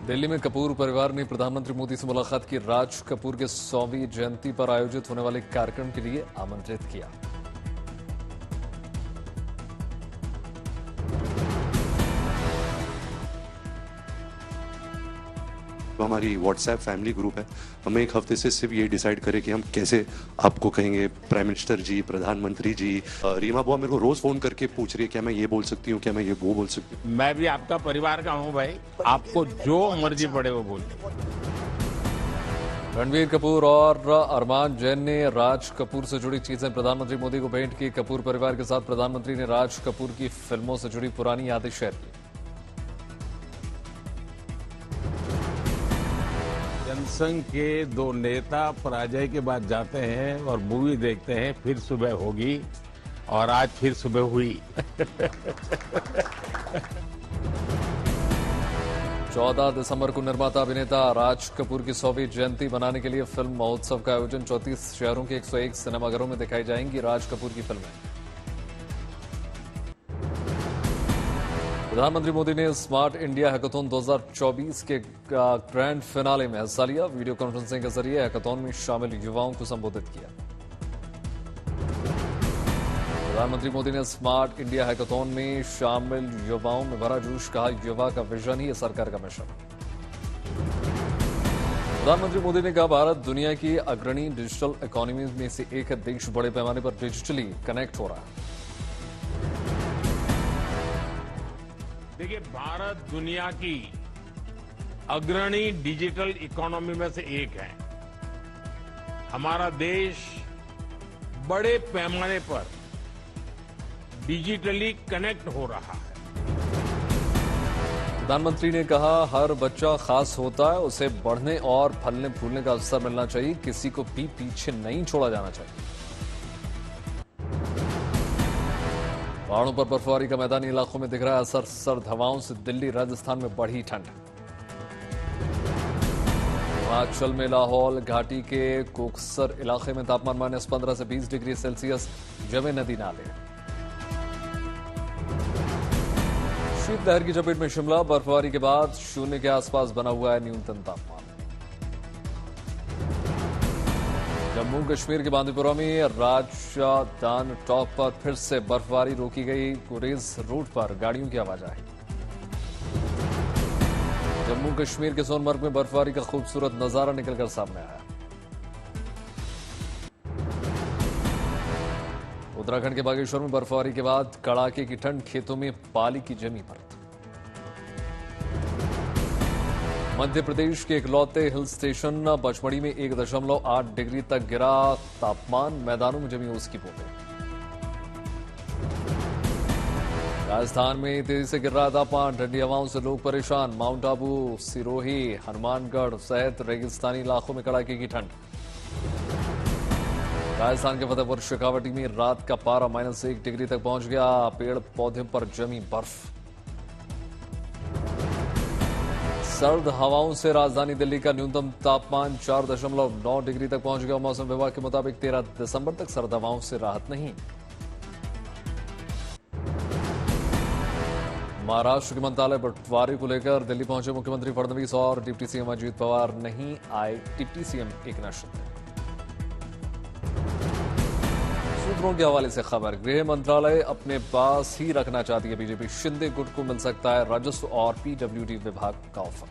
दिल्ली में कपूर परिवार ने प्रधानमंत्री मोदी से मुलाकात की। राज कपूर के 100वीं जयंती पर आयोजित होने वाले कार्यक्रम के लिए आमंत्रित किया। हमारी व्हाट्सएप फैमिली ग्रुप है। हम एक हफ्ते से सिर्फ ये डिसाइड करें कि हम कैसे आपको कहेंगे प्राइम मिनिस्टर जी, प्रधानमंत्री जी। रीमा बुआ मेरे को रोज फोन करके पूछ रही है क्या मैं ये बोल सकती हूँ, क्या मैं ये वो बोल सकती हूँ। मैं भी आपका परिवार का हूँ भाई, आपको जो मर्जी पड़े वो बोलिए। रणबीर कपूर और अरमान जैन ने राज कपूर से जुड़ी चीजें प्रधानमंत्री मोदी को भेंट की। कपूर परिवार के साथ प्रधानमंत्री ने राज कपूर की फिल्मों से जुड़ी पुरानी यादें शेयर की। जनसंघ के दो नेता पराजय के बाद जाते हैं और मूवी देखते हैं, फिर सुबह होगी, और आज फिर सुबह हुई। 14 दिसंबर को निर्माता अभिनेता राज कपूर की 100वीं जयंती मनाने के लिए फिल्म महोत्सव का आयोजन 34 शहरों के 101 सिनेमाघरों में दिखाई जाएंगी राज कपूर की फिल्में। प्रधानमंत्री मोदी ने स्मार्ट इंडिया हैकाथॉन 2024 के ग्रैंड फिनाले में हिस्सा लिया। वीडियो कॉन्फ्रेंसिंग के जरिए हैकाथॉन में शामिल युवाओं को संबोधित किया। प्रधानमंत्री मोदी ने स्मार्ट इंडिया हैकाथॉन में शामिल युवाओं में भरा जोश। कहा, युवा का विजन ही है सरकार का मिशन। प्रधानमंत्री मोदी ने कहा, भारत दुनिया की अग्रणी डिजिटल इकोनॉमी में से एक है। देश बड़े पैमाने पर डिजिटली कनेक्ट हो रहा है। देखिए, भारत दुनिया की अग्रणी डिजिटल इकोनॉमी में से एक है। हमारा देश बड़े पैमाने पर डिजिटली कनेक्ट हो रहा है। प्रधानमंत्री ने कहा, हर बच्चा खास होता है, उसे बढ़ने और फलने फूलने का अवसर मिलना चाहिए। किसी को भी पीछे नहीं छोड़ा जाना चाहिए। पहाड़ों पर बर्फबारी का मैदानी इलाकों में दिख रहा है असर। सर्द हवाओं से दिल्ली राजस्थान में बढ़ी ठंड। हिमाचल में लाहौल घाटी के कोकसर इलाके में तापमान -15 से 20 डिग्री सेल्सियस। जमे नदी नाले। शीतलहर की चपेट में शिमला। बर्फबारी के बाद शून्य के आसपास बना हुआ है न्यूनतम तापमान। जम्मू कश्मीर के बांदीपुरा में राजदान टॉप पर फिर से बर्फबारी रोकी गई। गुरेज रोड पर गाड़ियों की आवाजाही। जम्मू कश्मीर के सोनमर्ग में बर्फबारी का खूबसूरत नजारा निकलकर सामने आया। उत्तराखंड के बागेश्वर में बर्फबारी के बाद कड़ाके की ठंड। खेतों में पाली की जमी परत। मध्य प्रदेश के इकलौते हिल स्टेशन पचमढ़ी में 1.8 डिग्री तक गिरा तापमान। मैदानों में जमी ओस की बूंदें। राजस्थान में तेजी से गिर रहा तापमान। ठंडी हवाओं से लोग परेशान। माउंट आबू, सिरोही, हनुमानगढ़ सहित रेगिस्तानी इलाकों में कड़ाके की ठंड। राजस्थान के फतेहपुर शेखावटी में रात का पारा -1 डिग्री तक पहुंच गया। पेड़ पौधे पर जमी बर्फ। सर्द हवाओं से राजधानी दिल्ली का न्यूनतम तापमान 4.9 डिग्री तक पहुंच गया। मौसम विभाग के मुताबिक 13 दिसंबर तक सर्द हवाओं से राहत नहीं। महाराष्ट्र के मंत्रालय बंटवारे को लेकर दिल्ली पहुंचे मुख्यमंत्री फडणवीस और डिप्टी सीएम अजीत पवार। नहीं आए डिप्टी सीएम एकनाथ शिंदे। सूत्रों के हवाले से खबर, गृह मंत्रालय अपने पास ही रखना चाहती है बीजेपी। शिंदे गुट को मिल सकता है राजस्व और पीडब्ल्यूडी विभाग का ऑफर।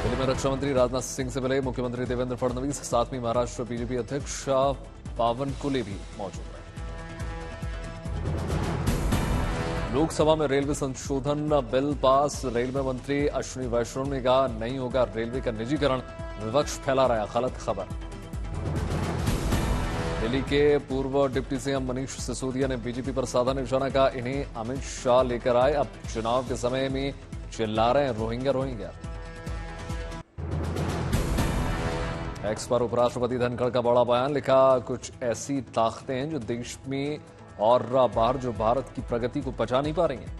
दिल्ली में रक्षा मंत्री राजनाथ सिंह से मिले मुख्यमंत्री देवेंद्र फडणवीस। साथ में महाराष्ट्र बीजेपी अध्यक्ष बावनकुले भी मौजूद रहे। लोकसभा में रेलवे संशोधन बिल पास। रेलवे मंत्री अश्विनी वैष्णव ने कहा, नहीं होगा रेलवे का निजीकरण। विपक्ष फैला रहा है गलत खबर। दिल्ली के पूर्व डिप्टी सीएम मनीष सिसोदिया ने बीजेपी पर साधा निशाना। कहा, इन्हें अमित शाह लेकर आए, अब चुनाव के समय में चिल्ला रहे हैं रोहिंग्या रोहिंग्या। एक्स पर उपराष्ट्रपति धनखड़ का बड़ा बयान। लिखा, कुछ ऐसी ताकतें हैं जो देश में और बाहर जो भारत की प्रगति को पचा नहीं पा रही हैं।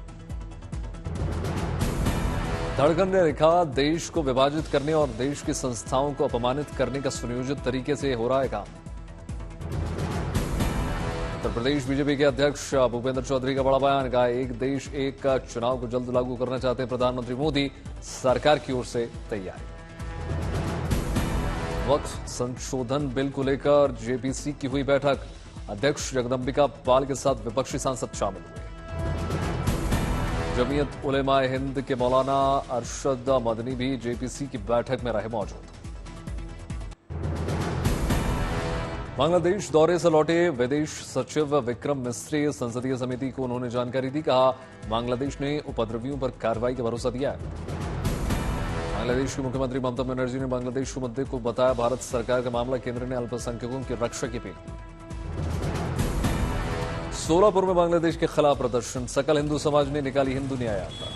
धड़कन ने लिखा, देश को विभाजित करने और देश की संस्थाओं को अपमानित करने का सुनियोजित तरीके से हो रहा है काम। उत्तर प्रदेश बीजेपी के अध्यक्ष भूपेंद्र चौधरी का बड़ा बयान। कहा, एक देश एक चुनाव को जल्द लागू करना चाहते हैं प्रधानमंत्री मोदी, सरकार की ओर से तैयारी। वक्फ संशोधन बिल को लेकर जेपीसी की हुई बैठक। अध्यक्ष जगदंबिका पाल के साथ विपक्षी सांसद शामिल हुए। जमीयत उलेमा हिंद के मौलाना अरशद मदनी भी जेपीसी की बैठक में रहे मौजूद। बांग्लादेश दौरे से लौटे विदेश सचिव विक्रम मिस्री संसदीय समिति को उन्होंने जानकारी दी। कहा, बांग्लादेश ने उपद्रवियों पर कार्रवाई का भरोसा दिया है। बांग्लादेश की मुख्यमंत्री ममता बनर्जी ने बांग्लादेश के मुद्दे को बताया भारत सरकार का मामला। केंद्र ने अल्पसंख्यकों की रक्षा की अपील की। सोलापुर में बांग्लादेश के खिलाफ प्रदर्शन। सकल हिंदू समाज ने निकाली हिंदू न्याय यात्रा।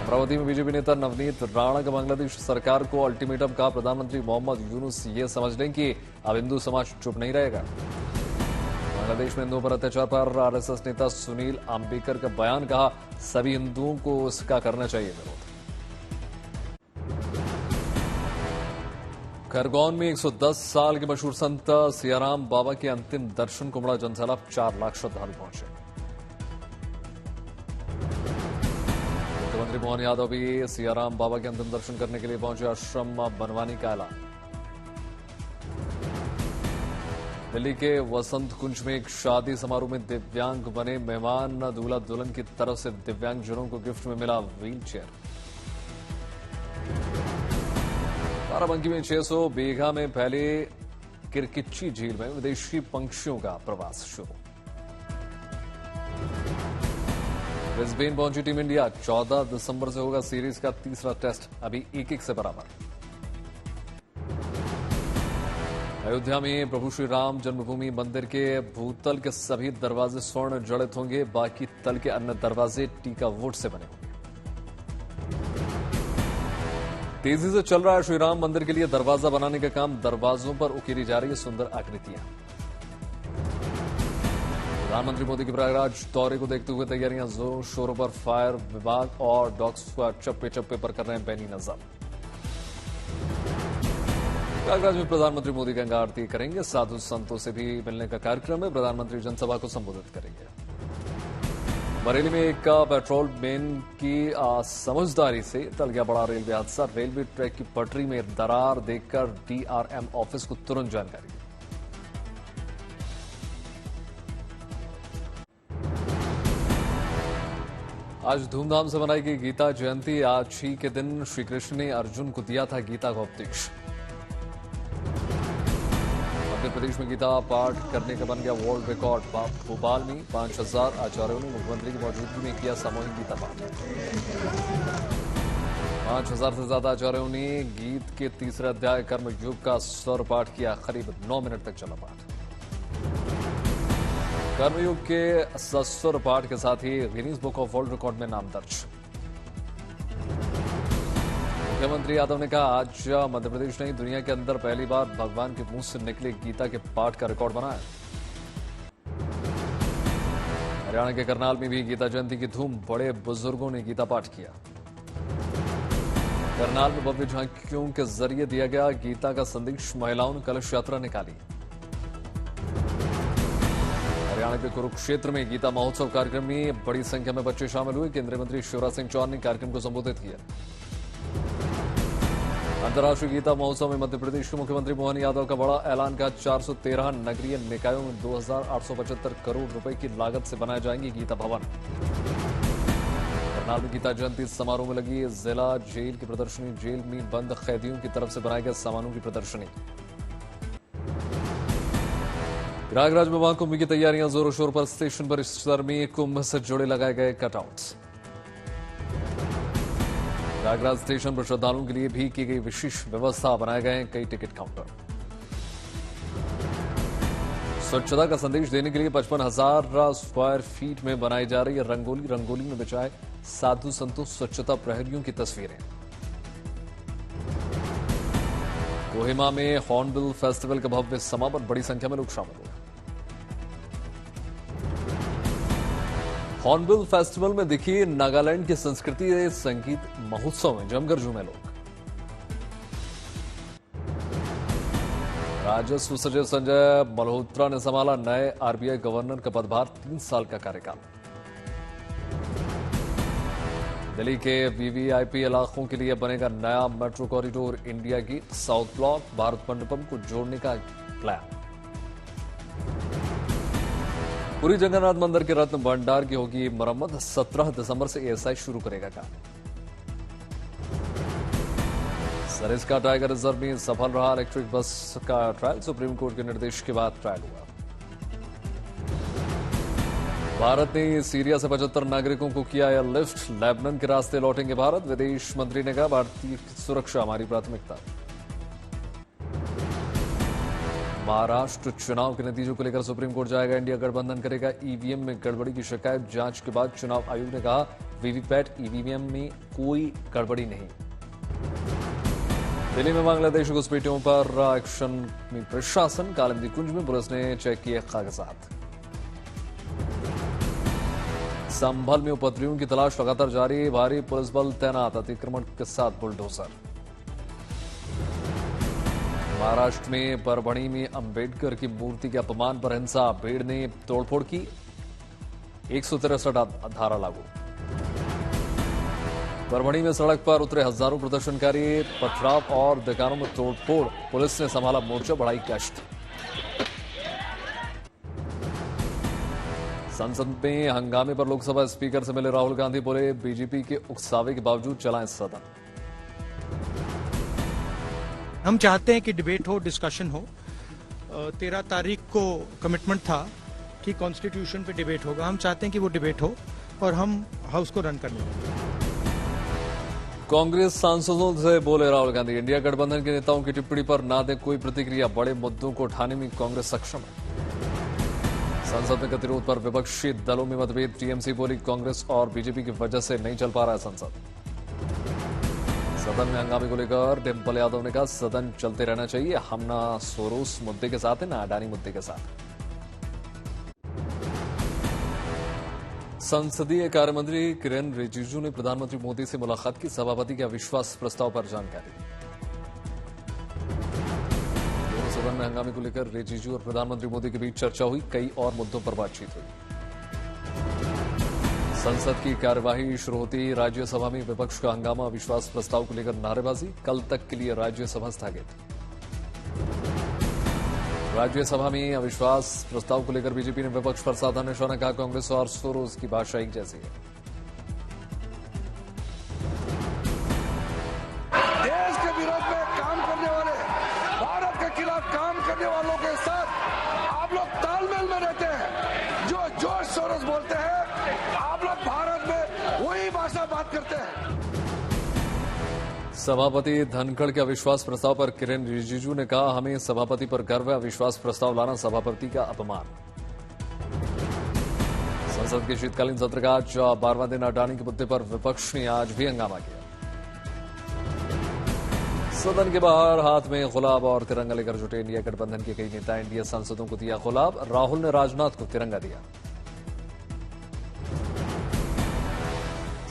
अमरावती में बीजेपी नेता नवनीत राणा का बांग्लादेश सरकार को अल्टीमेटम। कहा, प्रधानमंत्री मोहम्मद यूनुस ये समझ लें कि अब हिंदू समाज चुप नहीं रहेगा। बांग्लादेश में हिंदुओं पर अत्याचार पर आरएसएस नेता सुनील आम्बेकर का बयान। कहा, सभी हिंदुओं को इसका करना चाहिए विरोध। खरगोन में 110 साल के मशहूर संत सियाराम बाबा के अंतिम दर्शन को बड़ा जनसैलाब। 4 लाख श्रद्धालु पहुंचे। मुख्यमंत्री मोहन यादव भी सियाराम बाबा के अंतिम दर्शन करने के लिए पहुंचे। आश्रम बनवाने का ऐलान। दिल्ली के वसंत कुंज में एक शादी समारोह में दिव्यांग बने मेहमान। दूल्हा दुल्हन की तरफ से दिव्यांगजनों को गिफ्ट में मिला व्हील चेयर। बाराबंकी में 600 बीघा में फैले किरकिच्ची झील में विदेशी पंक्षियों का प्रवास शुरू। ब्रिस्बेन पहुंची टीम इंडिया। 14 दिसंबर से होगा सीरीज का तीसरा टेस्ट। अभी 1-1 से बराबर। अयोध्या में प्रभु श्री राम जन्मभूमि मंदिर के भूतल के सभी दरवाजे स्वर्ण जड़ित होंगे। बाकी तल के अन्य दरवाजे टीका वुड से बने होंगे। तेजी से चल रहा है श्रीराम मंदिर के लिए दरवाजा बनाने का काम। दरवाजों पर उकेरी जा रही है सुंदर आकृतियां। प्रधानमंत्री मोदी के प्रयागराज दौरे को देखते हुए तैयारियां जोरों शोरों पर। फायर विभाग और डॉग स्क्वाड चप्पे चप्पे पर कर रहे हैं पैनी नजर। प्रयागराज में प्रधानमंत्री मोदी गंगा आरती करेंगे। साधु संतों से भी मिलने का कार्यक्रम है। प्रधानमंत्री जनसभा को संबोधित करेंगे। बरेली में एक पेट्रोल मैन की समझदारी से टल गया बड़ा रेलवे हादसा। रेलवे ट्रैक की पटरी में दरार देखकर डीआरएम ऑफिस को तुरंत जानकारी दी। आज धूमधाम से मनाई गई गीता जयंती। आज ही के दिन श्रीकृष्ण ने अर्जुन को दिया था गीता का उपदेश। मध्य प्रदेश में गीता पाठ करने का बन गया वर्ल्ड रिकॉर्ड। भोपाल में 5000 आचार्यों ने मुख्यमंत्री की मौजूदगी में किया सामूहिक गीता पाठ। 5000 से ज्यादा आचार्यों ने गीत के तीसरे अध्याय कर्मयोग का स्वर पाठ किया। करीब 9 मिनट तक चला पाठ। कर्मयोग के सस्वर पाठ के साथ ही Guinness book of world record में नाम दर्ज। मुख्यमंत्री यादव ने कहा, आज मध्य प्रदेश ने दुनिया के अंदर पहली बार भगवान के मुंह से निकले गीता के पाठ का रिकॉर्ड बनाया। हरियाणा के करनाल में भी गीता जयंती की धूम। बड़े बुजुर्गों ने गीता पाठ किया। करनाल में भव्य झांकियों के जरिए दिया गया गीता का संदेश। महिलाओं ने कलश यात्रा निकाली। हरियाणा के कुरुक्षेत्र में गीता महोत्सव कार्यक्रम में बड़ी संख्या में बच्चे शामिल हुए। केंद्रीय मंत्री शिवराज सिंह चौहान ने कार्यक्रम को संबोधित किया। अंतर्राष्ट्रीय गीता महोत्सव में मध्य प्रदेश के मुख्यमंत्री मोहन यादव का बड़ा ऐलान। का 413 नगरीय निकायों में 2875 करोड़ रुपए की लागत से बनाए जाएंगे गीता भवन। करनाल में गीता जयंती समारोह में लगी जिला जेल की प्रदर्शनी। जेल में बंद कैदियों की तरफ से बनाए गए सामानों की प्रदर्शनी। प्रयागराज में महाकुंभ की तैयारियां जोरों शोर पर। स्टेशन पर परिसर में कुंभ से जुड़े लगाए गए कटआउट्स। प्रयागराज स्टेशन पर श्रद्धालुओं के लिए भी की गई विशेष व्यवस्था। बनाए गए हैं कई टिकट काउंटर। स्वच्छता का संदेश देने के लिए 55,000 स्क्वायर फीट में बनाई जा रही है रंगोली। रंगोली में बिछाए साधु संतों स्वच्छता प्रहरियों की तस्वीरें। कोहिमा में हॉर्नबिल फेस्टिवल का भव्य समापन। बड़ी संख्या में लोग शामिल हुए। हॉर्नबिल फेस्टिवल में दिखी नागालैंड की संस्कृति। संगीत महोत्सव में जमकर झूमे लोग। राजस्व सचिव संजय मल्होत्रा ने संभाला नए आरबीआई गवर्नर का पदभार, 3 साल का कार्यकाल। दिल्ली के वीवीआईपी इलाकों के लिए बनेगा नया metro corridor, India Gate, South Block, Bharat Mandapam को जोड़ने का प्लान। पुरी जगन्नाथ मंदिर के रत्न भंडार की होगी मरम्मत, 17 दिसंबर से एएसआई शुरू करेगा काम। सरिस्का टाइगर रिजर्व में सफल रहा इलेक्ट्रिक बस का ट्रायल, सुप्रीम कोर्ट के निर्देश के बाद ट्रायल हुआ। भारत ने सीरिया से 75 नागरिकों को किया एयरलिफ्ट, लेबनान के रास्ते लौटेंगे भारत, विदेश मंत्री ने कहा भारतीय सुरक्षा हमारी प्राथमिकता। महाराष्ट्र चुनाव के नतीजों को लेकर सुप्रीम कोर्ट जाएगा इंडिया गठबंधन करेगा ईवीएम में गड़बड़ी की शिकायत, जांच के बाद चुनाव आयोग ने कहा वीवीपैट ईवीएम में कोई गड़बड़ी नहीं। दिल्ली में बांग्लादेशी घुसपैठियों पर एक्शन में प्रशासन, कालिंदी कुंज में पुलिस ने चेक किए कागजात। संभल में उपद्रवियों की तलाश लगातार जारी, भारी पुलिस बल तैनात, अतिक्रमण के साथ बुलडोजर। महाराष्ट्र में परभणी में अंबेडकर की मूर्ति के अपमान पर हिंसा, भीड़ ने तोड़फोड़ की, 163 धारा लागू। परभणी में सड़क पर उतरे हजारों प्रदर्शनकारी, पथराव और दुकानों में तोड़फोड़, पुलिस ने संभाला मोर्चा, बढ़ाई गश्त। संसद में हंगामे पर लोकसभा स्पीकर से मिले राहुल गांधी, बोले बीजेपी के उकसावे के बावजूद चलाएं सदन। हम चाहते हैं कि डिबेट हो, डिस्कशन हो। 13 तारीख को कमिटमेंट था कि कॉन्स्टिट्यूशन पे डिबेट होगा। हम चाहते हैं कि वो डिबेट हो और हम हाउस को रन करने। कांग्रेस सांसदों से बोले राहुल गांधी, इंडिया गठबंधन के नेताओं की टिप्पणी पर ना दे कोई प्रतिक्रिया, बड़े मुद्दों को उठाने में कांग्रेस सक्षम है। संसद में गतिरोध पर विपक्षी दलों में मतभेद, टीएमसी बोली कांग्रेस और बीजेपी की वजह से नहीं चल पा रहा है संसद। सदन में हंगामे को लेकर डिंपल यादव ने कहा सदन चलते रहना चाहिए, हम ना सोरोस मुद्दे के साथ है ना अडानी मुद्दे के साथ। संसदीय कार्यमंत्री किरेन रिजिजू ने प्रधानमंत्री मोदी से मुलाकात की, सभापति के अविश्वास प्रस्ताव पर जानकारी। दोनों सदन में हंगामे को लेकर रिजिजू और प्रधानमंत्री मोदी के बीच चर्चा हुई, कई और मुद्दों पर बातचीत हुई। संसद की कार्यवाही शुरू होती ही राज्यसभा में विपक्ष का हंगामा, अविश्वास प्रस्ताव को लेकर नारेबाजी, कल तक के लिए राज्यसभा स्थगित। राज्यसभा में अविश्वास प्रस्ताव को लेकर बीजेपी ने विपक्ष पर साधा निशाना, कहा कांग्रेस और सोरोस की भाषा एक जैसी है। देश के विरोध में काम करने वाले, भारत के खिलाफ काम करने वालों के साथ आप लोग तालमेल में रहते हैं। जो जॉर्ज सोरोस बोलते हैं, आप लोग भारत में वही भाषा बात करते हैं। सभापति धनखड़ के अविश्वास प्रस्ताव पर किरेन रिजिजू ने कहा हमें सभापति पर गर्व है, अविश्वास प्रस्ताव लाना सभापति का अपमान। संसद के शीतकालीन सत्र का आज 12वां दिन, अडानी के मुद्दे पर विपक्ष ने आज भी हंगामा किया। सदन के बाहर हाथ में गुलाब और तिरंगा लेकर जुटे इंडिया गठबंधन के कई नेता, इंडिया सांसदों को दिया गुलाब, राहुल ने राजनाथ को तिरंगा दिया।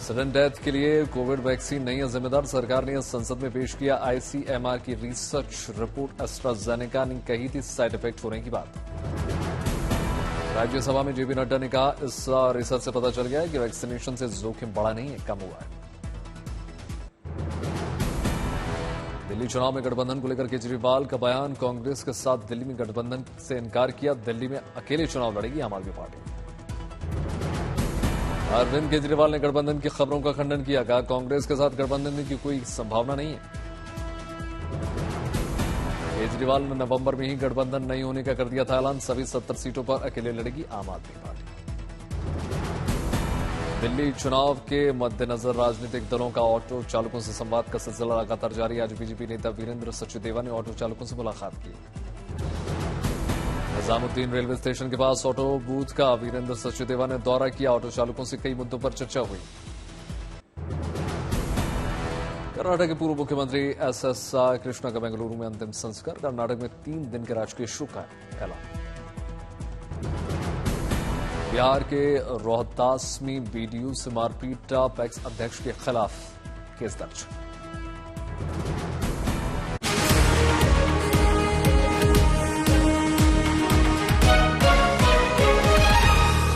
सडन डेथ के लिए कोविड वैक्सीन नहीं है जिम्मेदार, सरकार ने संसद में पेश किया आईसीएमआर की रिसर्च रिपोर्ट, एस्ट्राजेनेका ने कही थी साइड इफेक्ट होने की बात। राज्यसभा में जेपी नड्डा ने कहा इस रिसर्च से पता चल गया है कि वैक्सीनेशन से जोखिम बढ़ा नहीं है, कम हुआ है। दिल्ली चुनाव में गठबंधन को लेकर केजरीवाल का बयान, कांग्रेस के साथ दिल्ली में गठबंधन से इनकार किया, दिल्ली में अकेले चुनाव लड़ेगी आम आदमी पार्टी। अरविंद केजरीवाल ने गठबंधन की खबरों का खंडन किया, कहा कांग्रेस के साथ गठबंधन की कोई संभावना नहीं है। केजरीवाल ने नवंबर में ही गठबंधन नहीं होने का कर दिया था ऐलान, सभी 70 सीटों पर अकेले लड़ेगी आम आदमी पार्टी। दिल्ली चुनाव के मद्देनजर राजनीतिक दलों का ऑटो चालकों से संवाद का सिलसिला लगातार जारी। आज बीजेपी नेता वीरेंद्र सचदेवा ने ऑटो चालकों से मुलाकात की। निजामुद्दीन रेलवे स्टेशन के पास ऑटो बूथ का वीरेंद्र सचदेवा ने दौरा किया, ऑटो चालकों से कई मुद्दों पर चर्चा हुई। कर्नाटक के पूर्व मुख्यमंत्री एसएस कृष्णा का बेंगलुरु में अंतिम संस्कार, कर्नाटक में 3 दिन के राजकीय शोक का ऐलान। बिहार के रोहतास में बीडीयू से मारपीट, पैक्स अध्यक्ष के खिलाफ केस दर्ज।